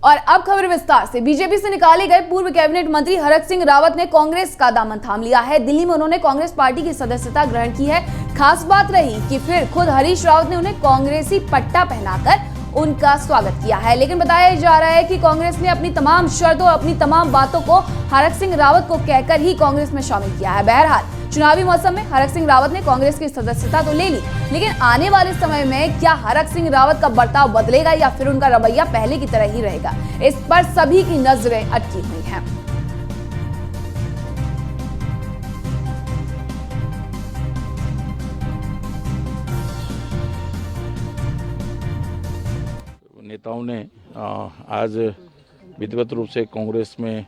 और अब खबर विस्तार से। बीजेपी से निकाले गए पूर्व कैबिनेट मंत्री हरक सिंह रावत ने कांग्रेस का दामन थाम लिया है। दिल्ली में उन्होंने कांग्रेस पार्टी की सदस्यता ग्रहण की है। खास बात रही कि फिर खुद हरीश रावत ने उन्हें कांग्रेसी पट्टा पहनाकर उनका स्वागत किया है। लेकिन बताया जा रहा है कि कांग्रेस ने अपनी तमाम शर्तों और अपनी तमाम बातों को हरक सिंह रावत को कहकर ही कांग्रेस में शामिल किया है। बहरहाल चुनावी मौसम में हरक सिंह रावत ने कांग्रेस की सदस्यता तो ले ली, लेकिन आने वाले समय में क्या हरक सिंह रावत का बर्ताव बदलेगा या फिर उनका रवैया पहले की तरह ही रहेगा, इस पर सभी की नजरें अटकी हुई हैं। नेताओं ने आज विधिवत रूप से कांग्रेस में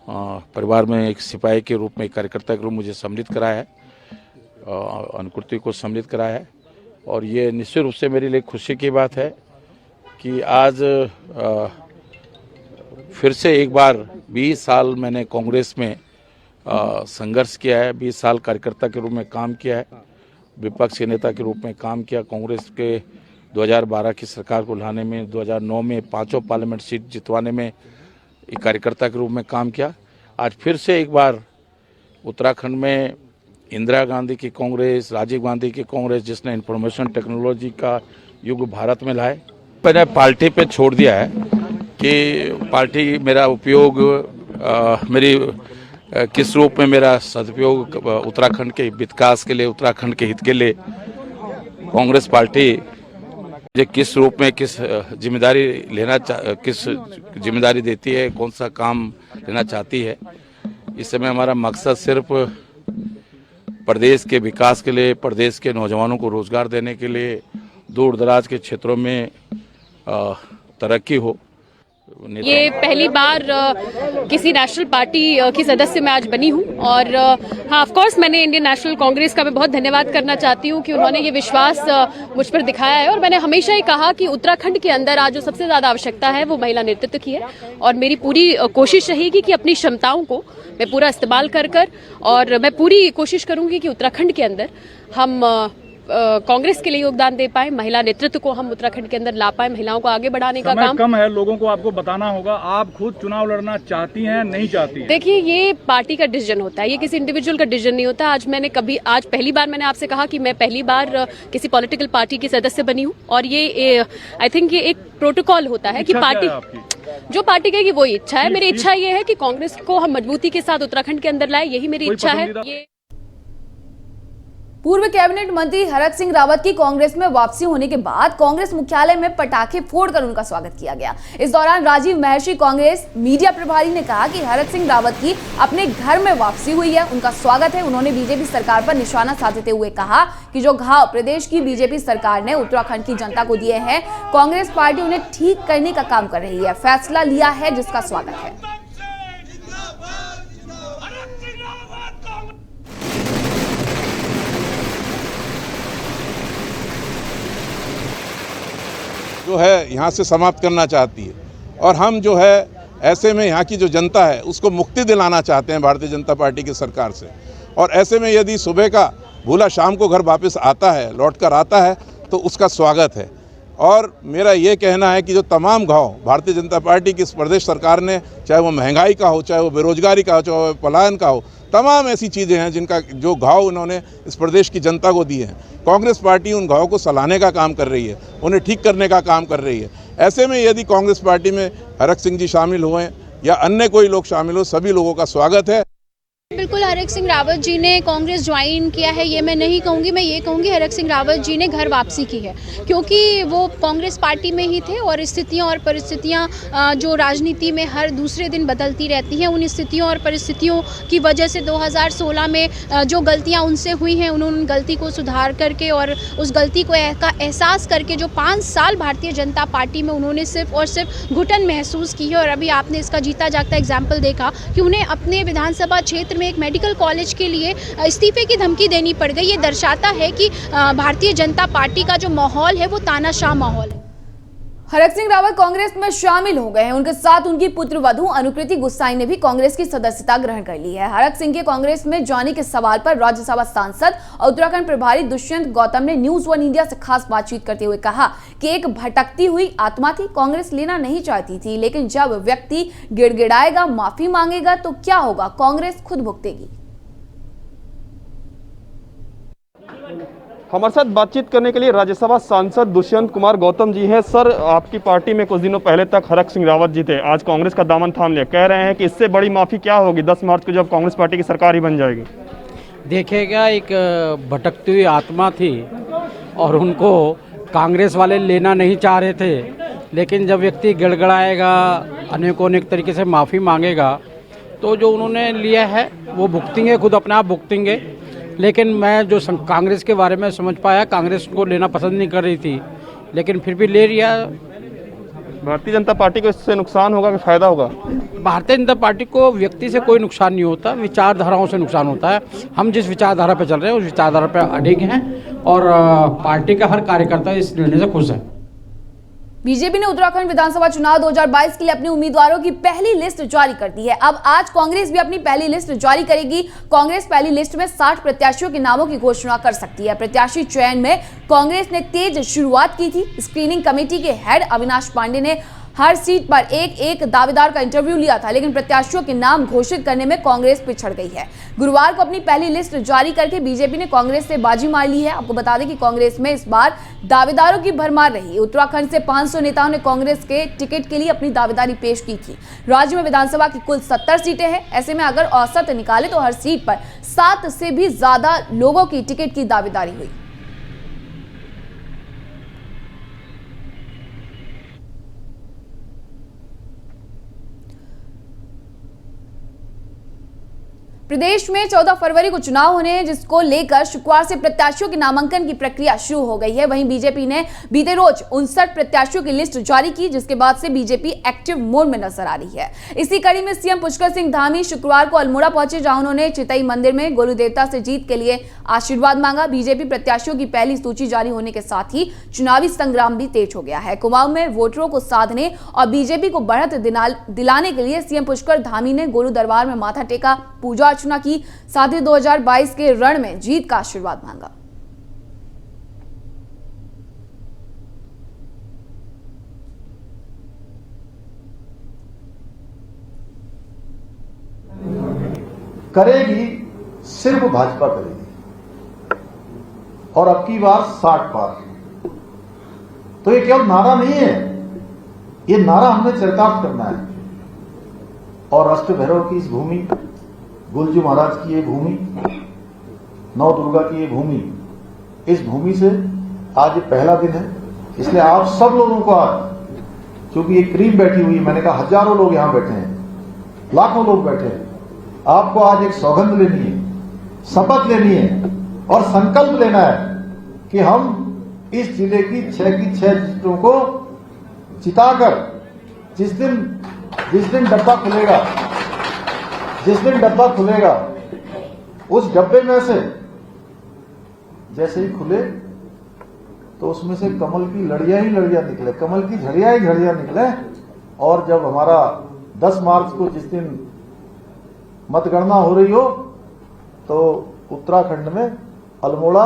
परिवार में एक सिपाही के रूप में, एक कार्यकर्ता के रूप में मुझे सम्मिलित कराया है, अनुकृति को सम्मिलित कराया है। और ये निश्चित रूप से मेरे लिए खुशी की बात है कि आज फिर से एक बार 20 साल मैंने कांग्रेस में संघर्ष किया है, 20 साल कार्यकर्ता के रूप में काम किया है, विपक्ष के नेता के रूप में काम किया। कांग्रेस के 2012 की सरकार को लाने में, 2009 में 5 पार्लियामेंट सीट जितवाने में एक कार्यकर्ता के रूप में काम किया। आज फिर से एक बार उत्तराखंड में इंदिरा गांधी की कांग्रेस, राजीव गांधी की कांग्रेस, जिसने इंफॉर्मेशन टेक्नोलॉजी का युग भारत में लाए, मैंने पार्टी पे छोड़ दिया है कि पार्टी मेरा उपयोग मेरी किस रूप में मेरा सदुपयोग उत्तराखंड के विकास के लिए, उत्तराखंड के हित के लिए कांग्रेस पार्टी मुझे किस रूप में किस जिम्मेदारी किस जिम्मेदारी देती है, कौन सा काम लेना चाहती है। इस समय हमारा मकसद सिर्फ प्रदेश के विकास के लिए, प्रदेश के नौजवानों को रोजगार देने के लिए, दूर दराज के क्षेत्रों में तरक्की हो। ये पहली बार किसी नेशनल पार्टी की सदस्य मैं आज बनी हूँ और हाँ, ऑफ कोर्स मैंने इंडियन नेशनल कांग्रेस का मैं बहुत धन्यवाद करना चाहती हूँ कि उन्होंने ये विश्वास मुझ पर दिखाया है। और मैंने हमेशा ही कहा कि उत्तराखंड के अंदर आज जो सबसे ज़्यादा आवश्यकता है वो महिला नेतृत्व की है और मेरी पूरी कोशिश रहेगी कि अपनी क्षमताओं को मैं पूरा इस्तेमाल कर और मैं पूरी कोशिश करूँगी कि उत्तराखंड के अंदर हम कांग्रेस के लिए योगदान दे पाए, महिला नेतृत्व को हम उत्तराखंड के अंदर ला पाए, महिलाओं को आगे बढ़ाने का काम। कम है, लोगों को आपको बताना होगा, आप खुद चुनाव लड़ना चाहती हैं नहीं चाहती हैं? देखिए, ये पार्टी का डिसीजन होता है, ये किसी इंडिविजुअल का डिसीजन नहीं होता। आज पहली बार मैंने आपसे कहा कि मैं पहली बार किसी पॉलिटिकल पार्टी की सदस्य बनी हूँ और ये आई थिंक ये एक प्रोटोकॉल होता है कि पार्टी जो पार्टी कहेगी वही इच्छा है। मेरी इच्छा ये है कि कांग्रेस को हम मजबूती के साथ उत्तराखंड के अंदर लाए, यही मेरी इच्छा है। पूर्व कैबिनेट मंत्री हरक सिंह रावत की कांग्रेस में वापसी होने के बाद कांग्रेस मुख्यालय में पटाखे फोड़कर उनका स्वागत किया गया। इस दौरान राजीव महर्षि, कांग्रेस मीडिया प्रभारी, ने कहा कि हरक सिंह रावत की अपने घर में वापसी हुई है, उनका स्वागत है। उन्होंने बीजेपी सरकार पर निशाना साधते हुए कहा कि जो घाव प्रदेश की बीजेपी सरकार ने उत्तराखंड की जनता को दिए हैं, कांग्रेस पार्टी उन्हें ठीक करने का काम कर रही है, फैसला लिया है जिसका स्वागत है। जो है यहाँ से समाप्त करना चाहती है और हम जो है ऐसे में यहाँ की जो जनता है उसको मुक्ति दिलाना चाहते हैं भारतीय जनता पार्टी की सरकार से। और ऐसे में यदि सुबह का भूला शाम को घर वापस आता है, लौट कर आता है, तो उसका स्वागत है। और मेरा ये कहना है कि जो तमाम घाव भारतीय जनता पार्टी की इस प्रदेश सरकार ने, चाहे वो महंगाई का हो, चाहे वो बेरोजगारी का हो, चाहे वो पलायन का हो, तमाम ऐसी चीज़ें हैं जिनका जो घाव उन्होंने इस प्रदेश की जनता को दिए हैं, कांग्रेस पार्टी उन घाव को सलाहने का काम कर रही है, उन्हें ठीक करने का काम कर रही है। ऐसे में यदि कांग्रेस पार्टी में हरक सिंह जी शामिल हुए या अन्य कोई लोग शामिल हो, सभी लोगों का स्वागत है। बिल्कुल, हरक सिंह रावत जी ने कांग्रेस ज्वाइन किया है ये मैं नहीं कहूँगी, मैं ये कहूँगी हरक सिंह रावत जी ने घर वापसी की है, क्योंकि वो कांग्रेस पार्टी में ही थे और स्थितियाँ और परिस्थितियाँ जो राजनीति में हर दूसरे दिन बदलती रहती हैं, उन स्थितियों और परिस्थितियों की वजह से 2016 में जो गलतियाँ उनसे हुई हैं, उन्होंने गलती को सुधार करके और उस गलती को का एहसास करके जो 5 साल भारतीय जनता पार्टी में उन्होंने सिर्फ और सिर्फ घुटन महसूस की है। और अभी आपने इसका जीता जागता एग्जाम्पल देखा कि उन्हें अपने विधानसभा क्षेत्र में एक मेडिकल कॉलेज के लिए इस्तीफे की धमकी देनी पड़ गई। ये दर्शाता है कि भारतीय जनता पार्टी का जो माहौल है वो तानाशाह माहौल है। हरक सिंह रावत कांग्रेस में शामिल हो गए हैं। उनके साथ उनकी पुत्रवधू अनुकृति गुस्साई ने भी कांग्रेस की सदस्यता ग्रहण कर ली है। हरक सिंह के कांग्रेस में जाने के सवाल पर राज्यसभा सांसद और उत्तराखंड प्रभारी दुष्यंत गौतम ने न्यूज वन इंडिया से खास बातचीत करते हुए कहा कि एक भटकती हुई आत्मा थी, कांग्रेस लेना नहीं चाहती थी, लेकिन जब व्यक्ति गिड़गिड़ाएगा, माफी मांगेगा तो क्या होगा, कांग्रेस खुद भुगतेगी। हमारे साथ बातचीत करने के लिए राज्यसभा सांसद दुष्यंत कुमार गौतम जी हैं। सर, आपकी पार्टी में कुछ दिनों पहले तक हरक सिंह रावत जी थे, आज कांग्रेस का दामन थाम लिया। कह रहे हैं कि इससे बड़ी माफ़ी क्या होगी 10 मार्च को जब कांग्रेस पार्टी की सरकार ही बन जाएगी। देखिएगा, एक भटकती हुई आत्मा थी और उनको कांग्रेस वाले लेना नहीं चाह रहे थे, लेकिन जब व्यक्ति गिड़गिड़ाएगा, अनेक तरीके से माफ़ी मांगेगा तो जो उन्होंने लिया है वो भुगतेंगे, खुद अपने आप भुगतेंगे। लेकिन मैं जो कांग्रेस के बारे में समझ पाया, कांग्रेस को लेना पसंद नहीं कर रही थी, लेकिन फिर भी ले लिया। भारतीय जनता पार्टी को इससे नुकसान होगा कि फायदा होगा? भारतीय जनता पार्टी को व्यक्ति से कोई नुकसान नहीं होता, विचारधाराओं से नुकसान होता है। हम जिस विचारधारा पर चल रहे हैं उस विचारधारा पर अडिग हैं और पार्टी का हर कार्यकर्ता इस निर्णय से खुश है। बीजेपी ने उत्तराखंड विधानसभा चुनाव 2022 के लिए अपने उम्मीदवारों की पहली लिस्ट जारी कर दी है। अब आज कांग्रेस भी अपनी पहली लिस्ट जारी करेगी। कांग्रेस पहली लिस्ट में 60 प्रत्याशियों के नामों की घोषणा कर सकती है। प्रत्याशी चयन में कांग्रेस ने तेज शुरुआत की थी। स्क्रीनिंग कमेटी के हेड अविनाश पांडे ने हर सीट पर एक दावेदार का इंटरव्यू लिया था, लेकिन प्रत्याशियों के नाम घोषित करने में कांग्रेस पिछड़ गई है। गुरुवार को अपनी पहली लिस्ट जारी करके बीजेपी ने कांग्रेस से बाजी मार ली है। आपको बता दें कि कांग्रेस में इस बार दावेदारों की भरमार रही। उत्तराखंड से 500 नेताओं ने कांग्रेस के टिकट के लिए अपनी दावेदारी पेश की थी। राज्य में विधानसभा की कुल 70 सीटें हैं। ऐसे में अगर औसत निकाले तो हर सीट पर 7 से भी ज्यादा लोगों की टिकट की दावेदारी हुई। प्रदेश में 14 फरवरी को चुनाव होने हैं, जिसको लेकर शुक्रवार से प्रत्याशियों के नामांकन की प्रक्रिया शुरू हो गई है। वहीं बीजेपी ने बीते रोज 59 प्रत्याशियों की लिस्ट जारी की, जिसके बाद से बीजेपी एक्टिव मोड में नजर आ रही है। इसी कड़ी में सीएम पुष्कर सिंह धामी शुक्रवार को अल्मोड़ा पहुंचे, जहां उन्होंने चितई मंदिर में गुरु देवता से जीत के लिए आशीर्वाद मांगा। बीजेपी प्रत्याशियों की पहली सूची जारी होने के साथ ही चुनावी संग्राम भी तेज हो गया है। कुमाऊं में वोटरों को साधने और बीजेपी को बढ़त दिलाने के लिए सीएम पुष्कर धामी ने गुरु दरबार में माथा टेका, पूजा अर्चना की, साथ ही 2022 के रण में जीत का आशीर्वाद मांगा। करेगी सिर्फ भाजपा करेगी, और अब की बार 60 पार। तो ये केवल नारा नहीं है, ये नारा हमने चरितार्थ करना है। और अष्ट भैरव की इस भूमि, गुलजू महाराज की ये भूमि, नौ दुर्गा की ये भूमि, इस भूमि से आज ये पहला दिन है। इसलिए आप सब लोगों को आज, क्योंकि ये क्रीम बैठी हुई है, मैंने कहा हजारों लोग यहां बैठे हैं, लाखों लोग बैठे हैं, आपको आज एक सौगंध लेनी है, शपथ लेनी है और संकल्प लेना है कि हम इस जिले की 6 की 6 सीटों को जिताकर जिस दिन डब्बा खुलेगा उस डब्बे में से जैसे ही खुले तो उसमें से कमल की लड़ियां ही लड़ियां निकले, कमल की झड़ियां ही झड़ियां निकले। और जब हमारा 10 मार्च को जिस दिन मतगणना हो रही हो तो उत्तराखंड में अल्मोड़ा,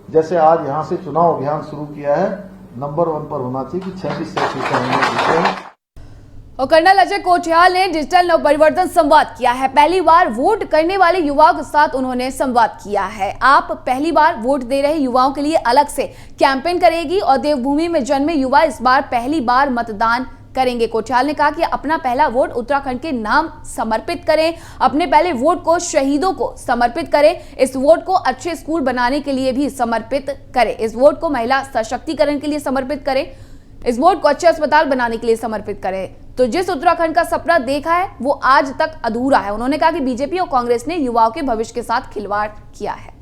जैसे आज यहां से चुनाव अभियान शुरू किया है, नंबर 1 पर होना चाहिए कि 6 सीटें हमने जीते हैं। और कर्नल अजय कोठियाल ने डिजिटल नव परिवर्तन संवाद किया है। पहली बार वोट करने वाले युवाओं के साथ उन्होंने संवाद किया है। आप पहली बार वोट दे रहे युवाओं के लिए अलग से कैंपेन करेगी और देवभूमि में जन्मे युवा इस बार पहली बार मतदान करेंगे। कोठियाल ने कहा कि अपना पहला वोट उत्तराखंड के नाम समर्पित करें, अपने पहले वोट को शहीदों को समर्पित करें, इस वोट को अच्छे स्कूल बनाने के लिए भी समर्पित करें, इस वोट को महिला सशक्तिकरण के लिए समर्पित करें, इस वोट को अच्छे अस्पताल बनाने के लिए समर्पित करें। तो जिस उत्तराखंड का सपना देखा है वो आज तक अधूरा है। उन्होंने कहा कि बीजेपी और कांग्रेस ने युवाओं के भविष्य के साथ खिलवाड़ किया है।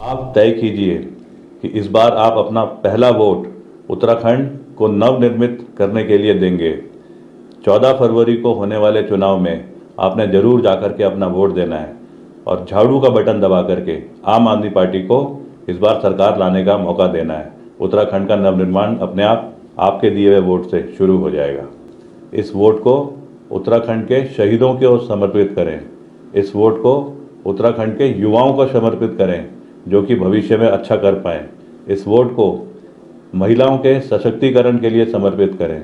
आप तय कीजिए कि इस बार आप अपना पहला वोट उत्तराखंड को नवनिर्मित करने के लिए देंगे। 14 फरवरी को होने वाले चुनाव में आपने जरूर जाकर के अपना वोट देना है और झाड़ू का बटन दबा करके आम आदमी पार्टी को इस बार सरकार लाने का मौका देना है। उत्तराखंड का नवनिर्माण अपने आप आपके दिए हुए वोट से शुरू हो जाएगा। इस वोट को उत्तराखंड के शहीदों की ओर समर्पित करें। इस वोट को उत्तराखंड के युवाओं को समर्पित करें जो कि भविष्य में अच्छा कर पाएँ। इस वोट को महिलाओं के सशक्तिकरण के लिए समर्पित करें।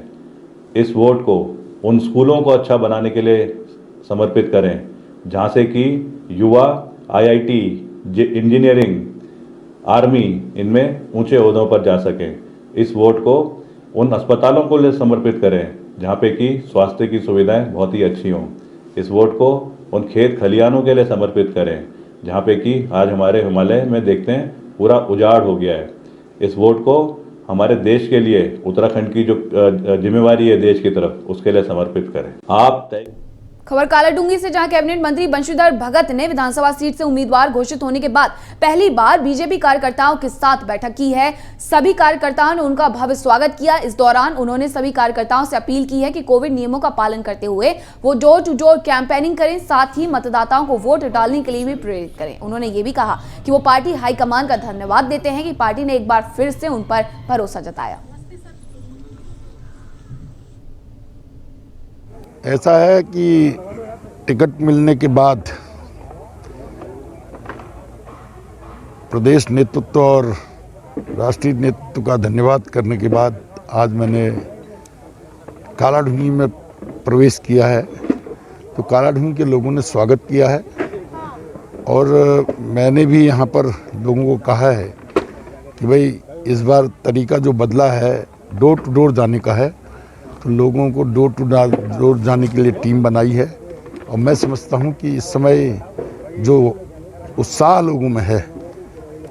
इस वोट को उन स्कूलों को अच्छा बनाने के लिए समर्पित करें जहाँ से कि युवा IIT, इंजीनियरिंग, आर्मी इनमें ऊंचे ओहदों पर जा सकें। इस वोट को उन अस्पतालों को लिए समर्पित करें जहाँ पे कि स्वास्थ्य की सुविधाएं बहुत ही अच्छी हों। इस वोट को उन खेत खलिहानों के लिए समर्पित करें जहाँ पे कि आज हमारे हिमालय में देखते हैं पूरा उजाड़ हो गया है। इस वोट को हमारे देश के लिए, उत्तराखंड की जो जिम्मेवारी है देश की तरफ, उसके लिए समर्पित करें। आप तय खबर कालाडूंगी से, जहां कैबिनेट मंत्री बंशीधर भगत ने विधानसभा सीट से उम्मीदवार घोषित होने के बाद पहली बार बीजेपी कार्यकर्ताओं के साथ बैठक की है। सभी कार्यकर्ताओं ने उनका भव्य स्वागत किया। इस दौरान उन्होंने सभी कार्यकर्ताओं से अपील की है कि कोविड नियमों का पालन करते हुए वो डोर टू डोर कैंपेनिंग करें, साथ ही मतदाताओं को वोट डालने के लिए भी प्रेरित करें। उन्होंने ये भी कहा कि वो पार्टी हाईकमान का धन्यवाद देते हैं कि पार्टी ने एक बार फिर से उन पर भरोसा जताया। ऐसा है कि टिकट मिलने के बाद प्रदेश नेतृत्व और राष्ट्रीय नेतृत्व का धन्यवाद करने के बाद आज मैंने कालाढूंगी में प्रवेश किया है। तो कालाढूंगी के लोगों ने स्वागत किया है और मैंने भी यहाँ पर लोगों को कहा है कि भाई इस बार तरीका जो बदला है डोर टू डोर जाने का है, तो लोगों को डोर टू डोर जाने के लिए टीम बनाई है। और मैं समझता हूं कि इस समय जो उत्साह लोगों में है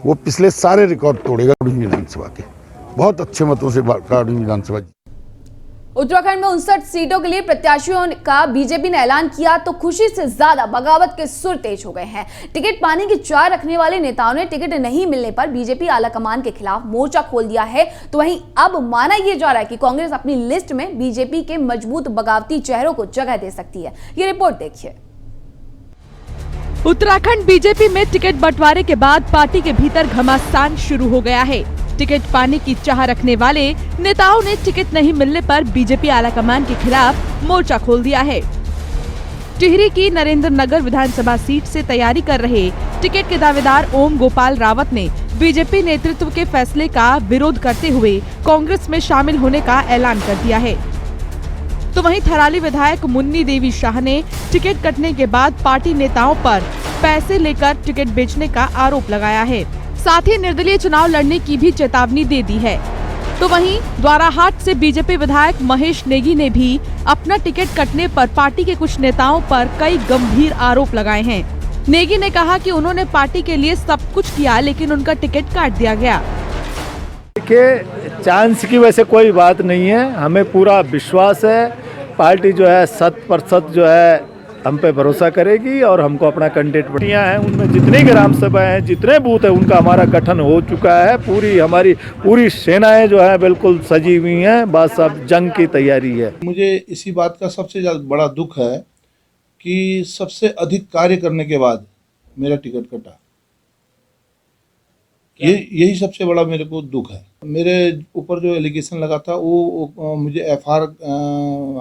वो पिछले सारे रिकॉर्ड तोड़ेगा। विधानसभा के बहुत अच्छे मतों से विधानसभा। उत्तराखंड में 59 सीटों के लिए प्रत्याशियों का बीजेपी ने ऐलान किया तो खुशी से ज्यादा बगावत के सुर तेज हो गए हैं। टिकट पाने की चाह रखने वाले नेताओं ने टिकट नहीं मिलने पर बीजेपी आलाकमान के खिलाफ मोर्चा खोल दिया है। तो वहीं अब माना यह जा रहा है कि कांग्रेस अपनी लिस्ट में बीजेपी के मजबूत बगावती चेहरों को जगह दे सकती है। ये रिपोर्ट देखिए। उत्तराखंड बीजेपी में टिकट बंटवारे के बाद पार्टी के भीतर घमासान शुरू हो गया है। टिकट पाने की चाह रखने वाले नेताओं ने टिकट नहीं मिलने पर बीजेपी आलाकमान के खिलाफ मोर्चा खोल दिया है। टिहरी की नरेंद्र नगर विधानसभा सीट से तैयारी कर रहे टिकट के दावेदार ओम गोपाल रावत ने बीजेपी नेतृत्व के फैसले का विरोध करते हुए कांग्रेस में शामिल होने का ऐलान कर दिया है। तो वहीं थराली विधायक मुन्नी देवी शाह ने टिकट कटने के बाद पार्टी नेताओं पर पैसे लेकर टिकट बेचने का आरोप लगाया है। साथ ही निर्दलीय चुनाव लड़ने की भी चेतावनी दे दी है। तो वहीं द्वाराहाट से बीजेपी विधायक महेश नेगी ने भी अपना टिकट कटने पर पार्टी के कुछ नेताओं पर कई गंभीर आरोप लगाए हैं। नेगी ने कहा कि उन्होंने पार्टी के लिए सब कुछ किया लेकिन उनका टिकट काट दिया गया। देखिए, चांस की वैसे कोई बात नहीं है, हमें पूरा विश्वास है पार्टी जो है 100% जो है हम पे भरोसा करेगी और हमको अपना कैंडिडेट बढ़िया है। उनमें जितनी ग्राम सभाएं हैं, जितने बूथ है, उनका हमारा गठन हो चुका है। हमारी पूरी सेनाएं जो है बिल्कुल सजी हुई हैं, बस अब जंग की तैयारी है। मुझे इसी बात का सबसे ज़्यादा बड़ा दुख है कि सबसे अधिक कार्य करने के बाद मेरा टिकट कटा। यही सबसे बड़ा मेरे को दुख है। मेरे ऊपर जो एलिगेशन लगा था वो मुझे FR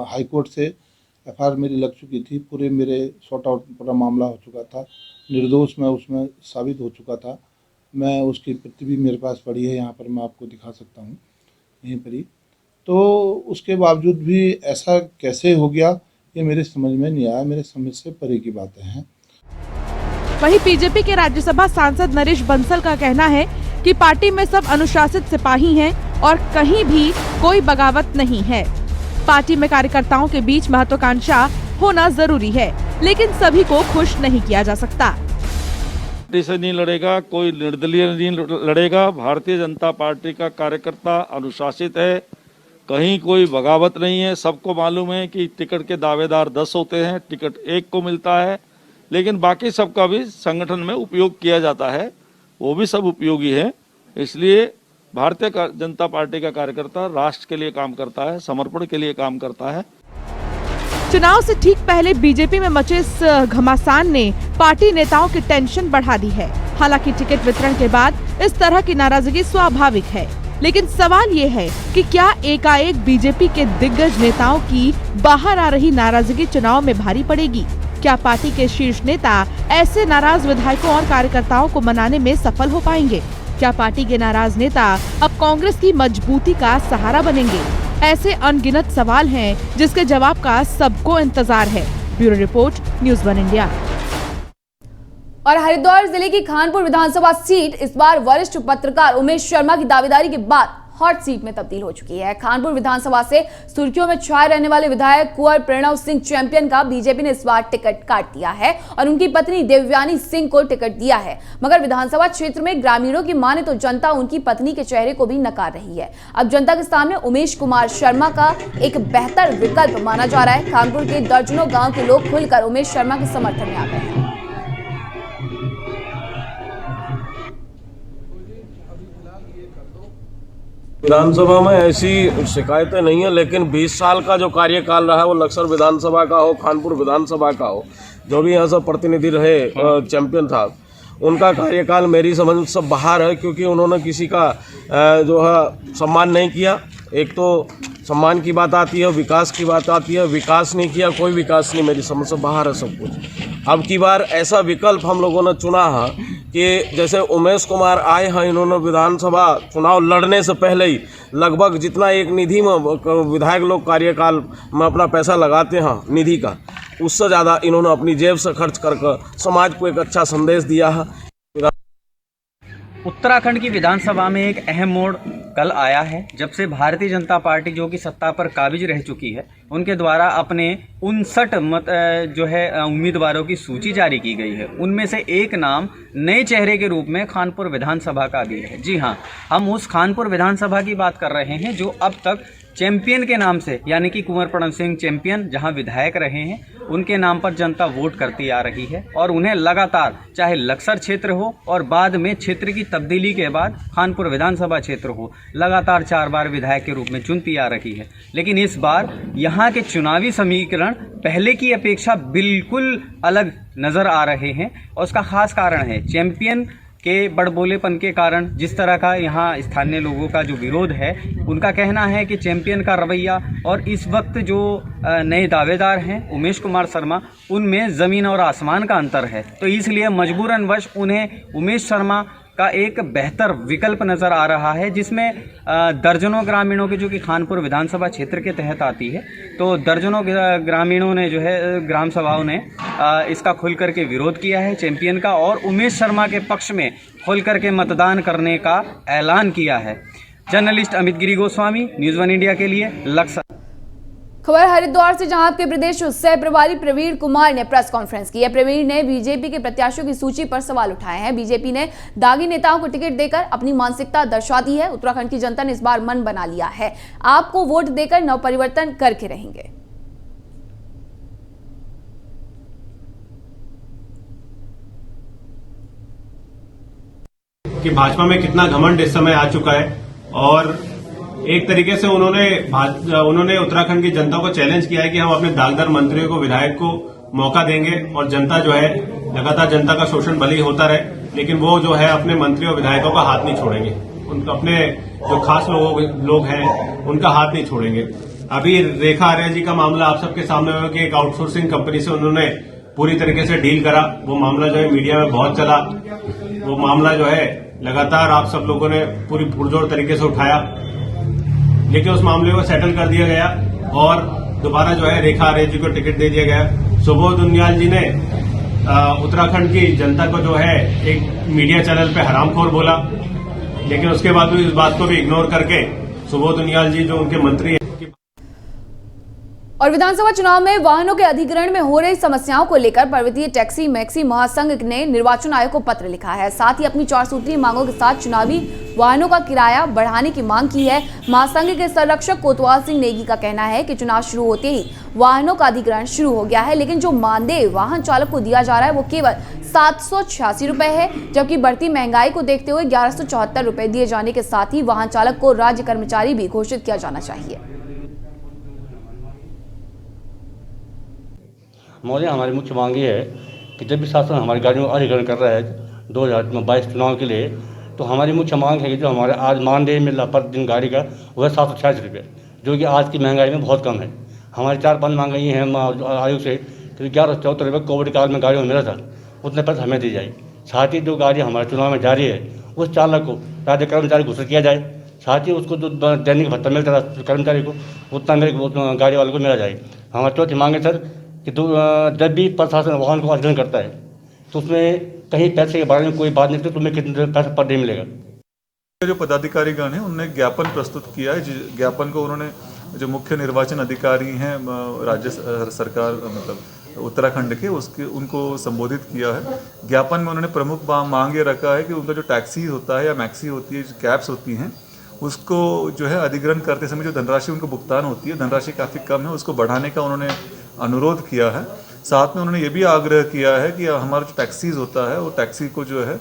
हाई कोर्ट से FR मेरी लग चुकी थी। पूरे मेरे सॉर्ट आउट पूरा मामला हो चुका था। निर्दोष मैं उसमें साबित हो चुका था। मैं उसकी प्रति भी मेरे पास पड़ी है, यहाँ पर मैं आपको दिखा सकता हूँ यहीं पर ही। तो उसके बावजूद भी ऐसा कैसे हो गया ये मेरे समझ में नहीं आया। मेरे समझ से परे की बातें हैं। वहीं बीजेपी के राज्यसभा सांसद नरेश बंसल का कहना है कि पार्टी में सब अनुशासित सिपाही हैं और कहीं भी कोई बगावत नहीं है। पार्टी में कार्यकर्ताओं के बीच महत्वाकांक्षा होना जरूरी है, लेकिन सभी को खुश नहीं किया जा सकता। पार्टी से नहीं लड़ेगा, कोई निर्दलीय नहीं लड़ेगा। भारतीय जनता पार्टी का कार्यकर्ता अनुशासित है, कहीं कोई बगावत नहीं है। सबको मालूम है कि टिकट के दावेदार 10 होते हैं, टिकट एक को मिलता है, लेकिन बाकी सबका भी संगठन में उपयोग किया जाता है, वो भी सब उपयोगी है। इसलिए भारतीय जनता पार्टी का कार्यकर्ता राष्ट्र के लिए काम करता है, समर्पण के लिए काम करता है। चुनाव से ठीक पहले बीजेपी में मचे इस घमासान ने पार्टी नेताओं की टेंशन बढ़ा दी है। हालांकि टिकट वितरण के बाद इस तरह की नाराजगी स्वाभाविक है, लेकिन सवाल ये है कि क्या एकाएक बीजेपी के दिग्गज नेताओं की बाहर आ रही नाराजगी चुनाव में भारी पड़ेगी? क्या पार्टी के शीर्ष नेता ऐसे नाराज विधायकों और कार्यकर्ताओं को मनाने में सफल हो पाएंगे? क्या पार्टी के नाराज नेता अब कांग्रेस की मजबूती का सहारा बनेंगे? ऐसे अनगिनत सवाल हैं जिसके जवाब का सबको इंतजार है। Bureau report, news 1 India. और हरिद्वार जिले की खानपुर विधानसभा सीट इस बार वरिष्ठ पत्रकार उमेश शर्मा की दावेदारी के बाद हॉट सीट में तब्दील हो चुकी है। खानपुर विधानसभा से सुर्खियों में छाए रहने वाले विधायक कुंवर प्रणव सिंह चैंपियन का बीजेपी ने इस बार टिकट काट दिया है और उनकी पत्नी देवयानी सिंह को टिकट दिया है। मगर विधानसभा क्षेत्र में ग्रामीणों की माने तो जनता उनकी पत्नी के चेहरे को भी नकार रही है। अब जनता के सामने उमेश कुमार शर्मा का एक बेहतर विकल्प माना जा रहा है। खानपुर के दर्जनों गाँव के लोग खुलकर उमेश शर्मा के समर्थन में आ गए हैं। विधानसभा में ऐसी शिकायतें नहीं है, लेकिन 20 साल का जो कार्यकाल रहा है वो लक्सर विधानसभा का हो, खानपुर विधानसभा का हो, जो भी यहाँ से प्रतिनिधि रहे चैंपियन था, उनका कार्यकाल मेरी समझ से बाहर है, क्योंकि उन्होंने किसी का जो है सम्मान नहीं किया। एक तो सम्मान की बात आती है, विकास की बात आती है, विकास नहीं किया, कोई विकास नहीं, मेरी समझ से बाहर है सब कुछ। अब की बार ऐसा विकल्प हम लोगों ने चुना है कि जैसे उमेश कुमार आए हैं, इन्होंने विधानसभा चुनाव लड़ने से पहले ही लगभग जितना एक निधि में विधायक लोग कार्यकाल में अपना पैसा लगाते हैं निधि का, उससे ज़्यादा इन्होंने अपनी जेब से खर्च करके समाज को एक अच्छा संदेश दिया है। उत्तराखंड की विधानसभा में एक अहम मोड़ कल आया है, जब से भारतीय जनता पार्टी जो कि सत्ता पर काबिज रह चुकी है, उनके द्वारा अपने 59 जो है उम्मीदवारों की सूची जारी की गई है। उनमें से एक नाम नए चेहरे के रूप में खानपुर विधानसभा का भी है। जी हाँ, हम उस खानपुर विधानसभा की बात कर रहे हैं जो अब तक चैंपियन के नाम से, यानी कि कुंवर प्रणव सिंह चैंपियन जहां विधायक रहे हैं, उनके नाम पर जनता वोट करती आ रही है और उन्हें लगातार, चाहे लक्सर क्षेत्र हो और बाद में क्षेत्र की तब्दीली के बाद खानपुर विधानसभा क्षेत्र हो, लगातार 4 बार विधायक के रूप में चुनती आ रही है। लेकिन इस बार यहाँ के चुनावी समीकरण पहले की अपेक्षा बिल्कुल अलग नज़र आ रहे हैं और उसका खास कारण है चैंपियन के बड़बोलेपन के कारण जिस तरह का यहाँ स्थानीय लोगों का जो विरोध है, उनका कहना है कि चैंपियन का रवैया और इस वक्त जो नए दावेदार हैं उमेश कुमार शर्मा, उनमें ज़मीन और आसमान का अंतर है। तो इसलिए मजबूरन वश उन्हें उमेश शर्मा का एक बेहतर विकल्प नज़र आ रहा है, जिसमें दर्जनों ग्रामीणों की, जो कि खानपुर विधानसभा क्षेत्र के तहत आती है, तो दर्जनों ग्रामीणों ने जो है ग्राम सभाओं ने इसका खुल करके विरोध किया है चैंपियन का और उमेश शर्मा के पक्ष में खुल करके मतदान करने का ऐलान किया है। जर्नलिस्ट अमित गिरी गोस्वामी, न्यूज़ 1 इंडिया के लिए लक्सर। खबर हरिद्वार से, जहां आपके प्रदेश सह प्रभारी प्रवीण कुमार ने प्रेस कॉन्फ्रेंस की है। प्रवीण ने बीजेपी के प्रत्याशियों की सूची पर सवाल उठाए हैं। बीजेपी ने दागी नेताओं को टिकट देकर अपनी मानसिकता दर्शा दी है। उत्तराखंड की जनता ने इस बार मन बना लिया है, आपको वोट देकर नव परिवर्तन करके रहेंगे। कि भाजपा में कितना घमंड इस समय आ चुका है और एक तरीके से उन्होंने उत्तराखंड की जनता को चैलेंज किया है कि हम अपने दागदार मंत्रियों को, विधायक को मौका देंगे और जनता जो है लगातार जनता का शोषण भले ही होता रहे, लेकिन वो जो है अपने मंत्री और विधायकों का हाथ नहीं छोड़ेंगे। उनको अपने जो खास लोग हैं उनका हाथ नहीं छोड़ेंगे। अभी रेखा आर्या जी का मामला आप सबके सामने हुआ कि एक आउटसोर्सिंग कंपनी से उन्होंने पूरी तरीके से डील करा। वो मामला जो है मीडिया में बहुत चला। वो मामला जो है लगातार आप सब लोगों ने पूरी पुरजोर तरीके से उठाया, लेकिन उस मामले को सेटल कर दिया गया और दोबारा जो है रेखा आर्या जी को टिकट दे दिया गया। सुबोध उनियाल जी ने उत्तराखंड की जनता को जो है एक मीडिया चैनल पे हरामखोर बोला, लेकिन उसके बाद भी इस बात को भी इग्नोर करके सुबोध उनियाल जी जो उनके मंत्री हैं। और विधानसभा चुनाव में वाहनों के अधिग्रहण में हो रही समस्याओं को लेकर पर्वतीय टैक्सी मैक्सी महासंघ ने निर्वाचन आयोग को पत्र लिखा है। साथ ही अपनी 4 सूत्रीय मांगों के साथ चुनावी वाहनों का किराया बढ़ाने की मांग की है। महासंघ के संरक्षक कोतवाल सिंह नेगी का कहना है कि चुनाव शुरू होते ही वाहनों का अधिग्रहण शुरू हो गया है, लेकिन जो मानदेय वाहन चालक को दिया जा रहा है वो केवल 786 रुपए है, जबकि बढ़ती महंगाई को देखते हुए 1174 रुपए दिए जाने के साथ ही वाहन चालक को राज्य कर्मचारी भी घोषित किया जाना चाहिए। महोदय, हमारी मुख्य मांग ये है कि जब भी शासन हमारी गाड़ियों का अधिग्रहण कर रहा है 2022 चुनाव के लिए, तो हमारी मुख्य मांग है कि जो हमारे आज मानदेय मिल रहा प्रतिदिन गाड़ी का वह 746 रुपये, जो कि आज की महंगाई में बहुत कम है। हमारी 4-5 मांगें हैं आयोग से कि 11-14 रुपये कोविड काल में गाड़ियों में मिला था, उतने पैसे हमें दी जाए। साथ ही जो गाड़ी हमारे चुनाव में जारी है उस चालक को राज्य कर्मचारी घोषित किया जाए। साथ ही उसको जो दैनिक भत्ता मिलता था कर्मचारी को उतना मेरे गाड़ी वाले को मिला जाए। हमारी चौथी मांग है सर कि जब भी प्रशासन वाहन को अधिग्रहण करता है तो उसमें कहीं पैसे के बारे में कोई बात नहीं करती, तुम्हें कितने पैसे पर डे मिलेगा। जो पदाधिकारीगण हैं उन्होंने ज्ञापन प्रस्तुत किया है। ज्ञापन को उन्होंने जो मुख्य निर्वाचन अधिकारी हैं राज्य सरकार मतलब उत्तराखंड के उनको संबोधित किया है। ज्ञापन में उन्होंने प्रमुख मांग ये रखा है कि उनका जो टैक्सी होता है या मैक्सी होती है, जो कैब्स होती हैं, उसको जो है अधिग्रहण करते समय जो धनराशि उनको भुगतान होती है, धनराशि काफ़ी कम है, उसको बढ़ाने का उन्होंने अनुरोध किया है। साथ में उन्होंने ये भी आग्रह किया है कि हमारा जो टैक्सीज होता है वो टैक्सी को जो है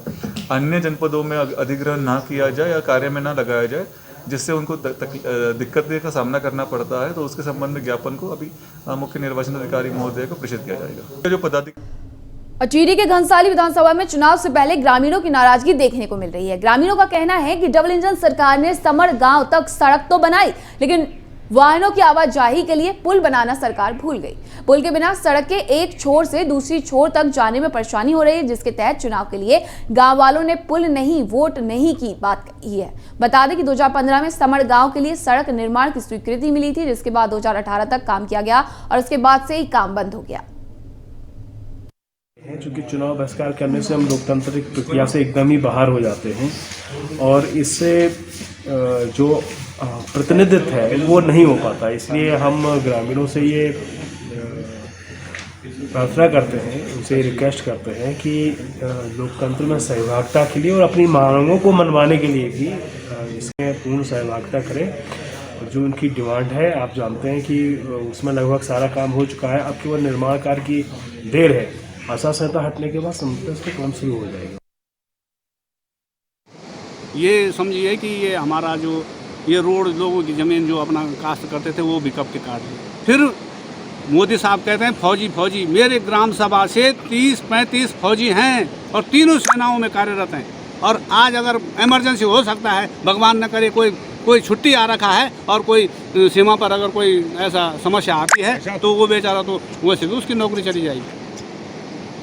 अन्य जनपदों में अधिग्रहण ना किया जाए या कार्य में ना लगाया जाए, जिससे उनको दिक्कत का सामना करना पड़ता है। तो उसके संबंध में ज्ञापन को अभी मुख्य निर्वाचन अधिकारी महोदय को प्रेषित किया जाएगा। जो पदाधिकारी टिहरी के घनसाली विधानसभा में चुनाव से पहले ग्रामीणों की नाराजगी देखने को मिल रही है। ग्रामीणों का कहना है कि डबल इंजन सरकार ने समड़ गांव तक सड़क तो बनाई, लेकिन वाहनों की आवाजाही के लिए पुल बनाना सरकार भूल गई। पुल के बिना सड़क के एक छोर से दूसरी छोर तक जाने में परेशानी हो रही है, जिसके तहत चुनाव के लिए गांव वालों ने पुल नहीं वोट नहीं की बात कही है। बता दें कि 2015 में समड़ गांव के लिए सड़क निर्माण की स्वीकृति मिली थी, जिसके बाद 2018 तक काम किया गया और उसके बाद से ही काम बंद हो गया। चूँकि चुनाव बहिष्कार करने से हम लोकतांत्रिक प्रक्रिया से एकदम ही बाहर हो जाते हैं और इससे जो प्रतिनिधित्व है वो नहीं हो पाता। इसलिए हम ग्रामीणों से ये प्रार्थना करते हैं, उनसे रिक्वेस्ट करते हैं कि लोकतंत्र में सहभागिता के लिए और अपनी मांगों को मनवाने के लिए भी इसमें पूर्ण सहभागिता करें। जो उनकी डिमांड है आप जानते हैं कि उसमें लगभग सारा काम हो चुका है। अब केवल निर्माण कार्य की देर है। आचार संहिता हटने के बाद उसका काम शुरू हो जाएगा। ये समझिए कि ये हमारा जो ये रोड लोगों की ज़मीन जो अपना कास्ट करते थे वो भी कब के काट दी। फिर मोदी साहब कहते हैं फौजी। मेरे ग्राम सभा से 30-35 फौजी हैं और तीनों सेनाओं में कार्यरत हैं। और आज अगर इमरजेंसी हो सकता है, भगवान न करे कोई छुट्टी आ रखा है और कोई सीमा पर अगर कोई ऐसा समस्या आती है तो वो बेचारा तो वैसे भी उसकी नौकरी चली जाएगी।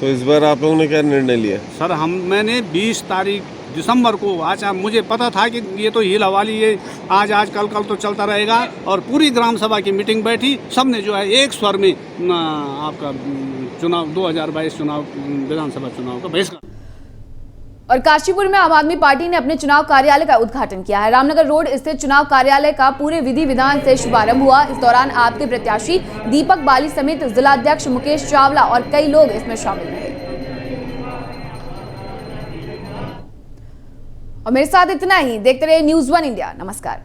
तो इस बार आप लोगों ने क्या निर्णय लिया? सर मैंने 20 तारीख दिसंबर को अच्छा मुझे पता था कि ये तो हील हवाली ये आज कल तो चलता रहेगा और पूरी ग्राम सभा की मीटिंग बैठी, सबने जो है एक स्वर में आपका चुनाव 2022 चुनाव विधानसभा चुनाव का बहिष्कार। और काशीपुर में आम आदमी पार्टी ने अपने चुनाव कार्यालय का उद्घाटन किया है। रामनगर रोड स्थित चुनाव कार्यालय का पूरे विधि विधान से शुभारंभ हुआ। इस दौरान आप के प्रत्याशी दीपक बाली समेत जिलाध्यक्ष मुकेश चावला और कई लोग इसमें शामिल रहे। और मेरे साथ इतना ही। देखते रहिए न्यूज़ 1 इंडिया। नमस्कार।